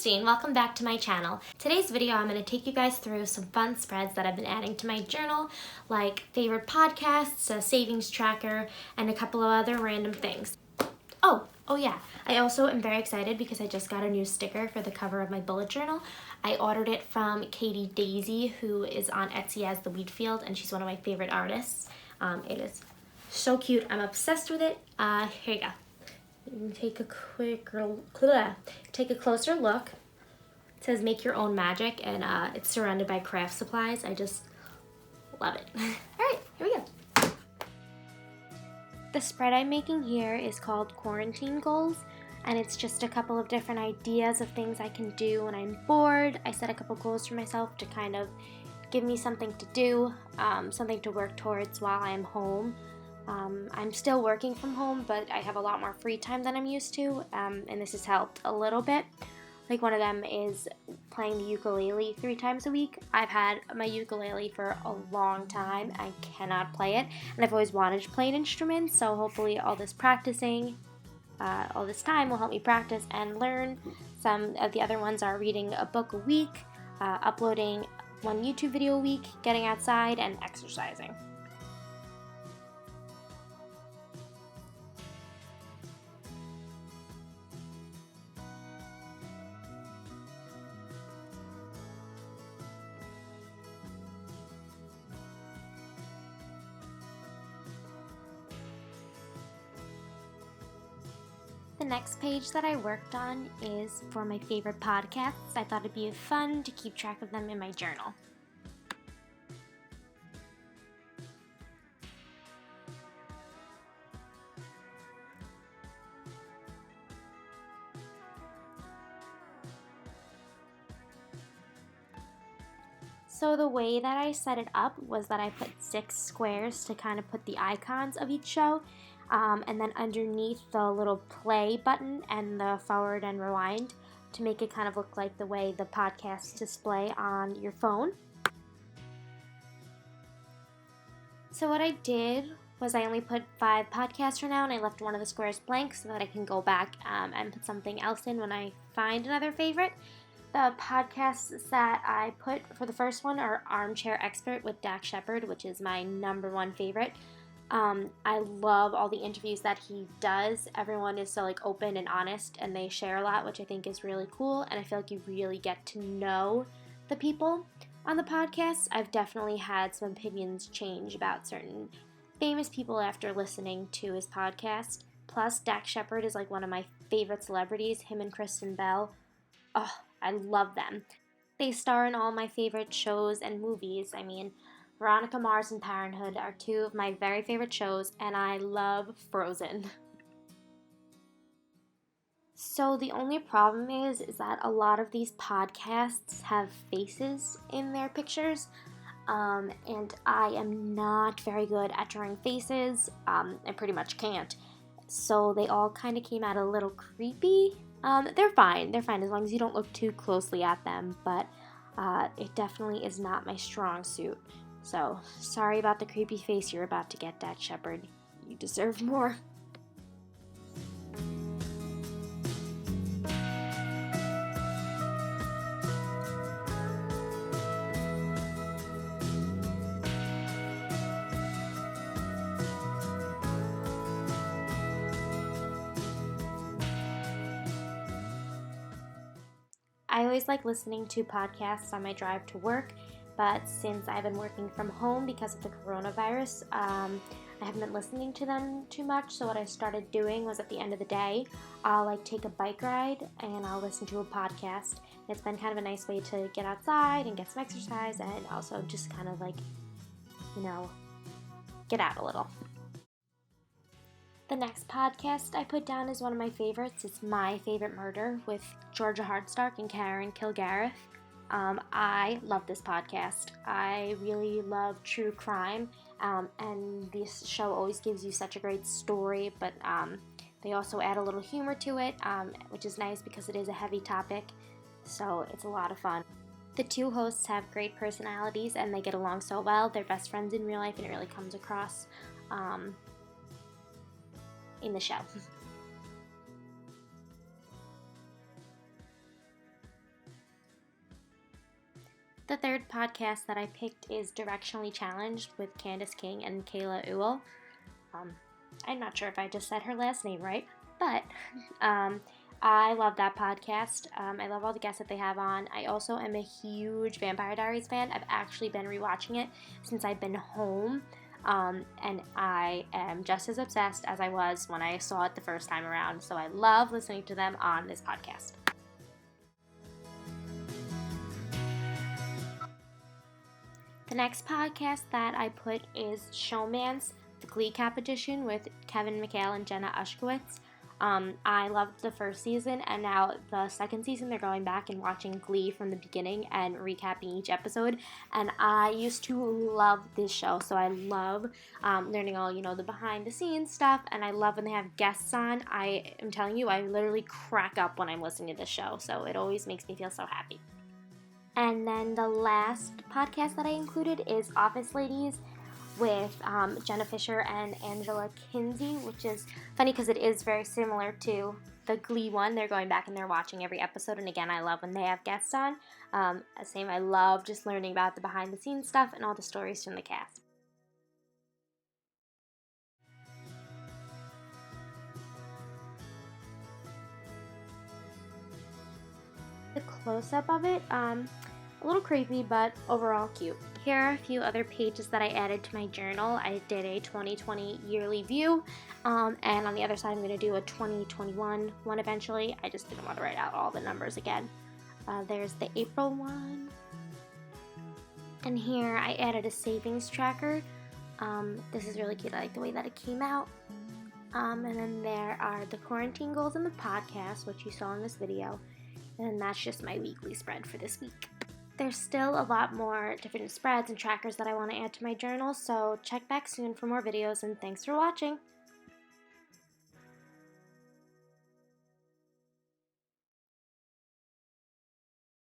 Tracy and welcome back to my channel. Today's video I'm going to take you guys through some fun spreads that I've been adding to my journal, like favorite podcasts, a savings tracker, and a couple of other random things. Oh yeah, I also am very excited because I just got a new sticker for the cover of my bullet journal. I ordered it from Katie Daisy, who is on Etsy as The Wheat Field, and she's one of my favorite artists. It is so cute. I'm obsessed with it. Here you go. You can take a closer look. It says make your own magic, and it's surrounded by craft supplies. I just love it. All right, here we go. The spread I'm making here is called Quarantine Goals, and it's just a couple of different ideas of things I can do when I'm bored. I set a couple goals for myself to kind of give me something to do, something to work towards while I'm home. I'm still working from home, but I have a lot more free time than I'm used to, and this has helped a little bit. Like one of them is playing the ukulele 3 times a week. I've had my ukulele for a long time. I cannot play it, and I've always wanted to play an instrument, so hopefully all this practicing, all this time will help me practice and learn. Some of the other ones are reading a book a week, uploading 1 YouTube video a week, getting outside, and exercising. The next page that I worked on is for my favorite podcasts. I thought it'd be fun to keep track of them in my journal. So the way that I set it up was that I put 6 squares to kind of put the icons of each show. And then underneath the little play button and the forward and rewind to make it kind of look like the way the podcasts display on your phone. So what I did was I only put 5 podcasts for now, and I left one of the squares blank so that I can go back and put something else in when I find another favorite. The podcasts that I put for the first one are Armchair Expert with Dax Shepard, which is my #1 favorite. I love all the interviews that he does. Everyone is so open and honest, and they share a lot, which I think is really cool, and I feel like you really get to know the people on the podcast. I've definitely had some opinions change about certain famous people after listening to his podcast. Plus, Dax Shepard is one of my favorite celebrities, him and Kristen Bell. Oh, I love them. They star in all my favorite shows and movies. I mean, Veronica Mars and Parenthood are 2 of my very favorite shows, and I love Frozen. So the only problem is that a lot of these podcasts have faces in their pictures, and I am not very good at drawing faces. I pretty much can't. So they all kind of came out a little creepy. They're fine as long as you don't look too closely at them, but it definitely is not my strong suit. So, sorry about the creepy face you're about to get, Dax Shepard. You deserve more. I always like listening to podcasts on my drive to work, but since I've been working from home because of the coronavirus, I haven't been listening to them too much. So what I started doing was at the end of the day, I'll take a bike ride and I'll listen to a podcast. And it's been kind of a nice way to get outside and get some exercise, and also just kind of get out a little. The next podcast I put down is one of my favorites. It's My Favorite Murder with Georgia Hardstark and Karen Kilgariff. I love this podcast. I really love true crime, and this show always gives you such a great story, but they also add a little humor to it, which is nice because it is a heavy topic, so it's a lot of fun. The 2 hosts have great personalities, and they get along so well. They're best friends in real life, and it really comes across in the show. The third podcast that I picked is Directionally Challenged with Candace King and Kayla Ewell. I'm not sure if I just said her last name right, but I love that podcast. I love all the guests that they have on. I also am a huge Vampire Diaries fan. I've actually been rewatching it since I've been home, and I am just as obsessed as I was when I saw it the first time around. So I love listening to them on this podcast. The next podcast that I put is Showmance, the Glee competition with Kevin McHale and Jenna Ushkowitz. I loved the first season, and now the second season they're going back and watching Glee from the beginning and recapping each episode. And I used to love this show, so I love learning all the behind the scenes stuff, and I love when they have guests on. I am telling you, I literally crack up when I'm listening to this show, so it always makes me feel so happy. And then the last podcast that I included is Office Ladies with Jenna Fisher and Angela Kinsey, which is funny because it is very similar to the Glee one. They're going back and they're watching every episode, and again, I love when they have guests on. I love just learning about the behind-the-scenes stuff and all the stories from the cast. The close-up of it, a little creepy, but overall cute. Here are a few other pages that I added to my journal. I did a 2020 yearly view, and on the other side I'm going to do a 2021 one eventually. I just didn't want to write out all the numbers again. There's the April one. And here I added a savings tracker. This is really cute. I like the way that it came out. And then there are the quarantine goals and the podcast, which you saw in this video. And that's just my weekly spread for this week. There's still a lot more different spreads and trackers that I want to add to my journal, so check back soon for more videos, and thanks for watching!